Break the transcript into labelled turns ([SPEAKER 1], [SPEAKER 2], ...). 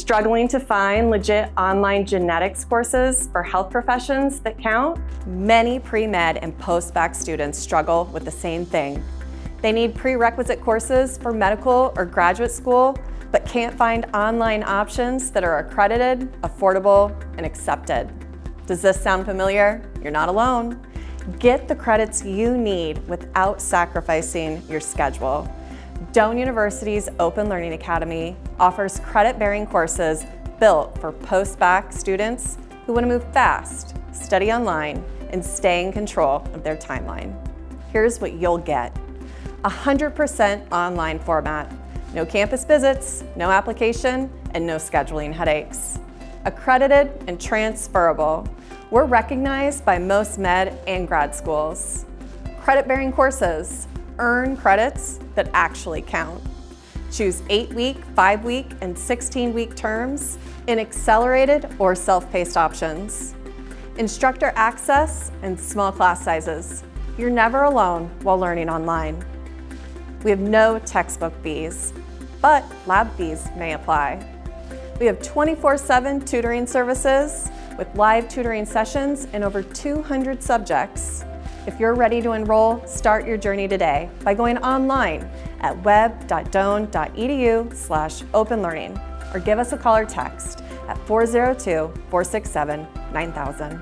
[SPEAKER 1] Struggling to find legit online genetics courses for health professions that count? Many pre-med and post-bac students struggle with the same thing. They need prerequisite courses for medical or graduate school, but can't find online options that are accredited, affordable, and accepted. Does this sound familiar? You're not alone. Get the credits you need without sacrificing your schedule. Doane University's Open Learning Academy offers credit-bearing courses built for post-bac students who want to move fast, study online, and stay in control of their timeline. Here's what you'll get: 100% online format, no campus visits, no application, and no scheduling headaches. Accredited and transferable. We're recognized by most med and grad schools. Credit-bearing courses. Earn credits that actually count. Choose 8-week, 5-week, and 16-week terms in accelerated or self-paced options. Instructor access and small class sizes. You're never alone while learning online. We have no textbook fees, but lab fees may apply. We have 24/7 tutoring services with live tutoring sessions in over 200 subjects. If you're ready to enroll, start your journey today by going online at web.doane.edu/openlearning or give us a call or text at 402-467-9000.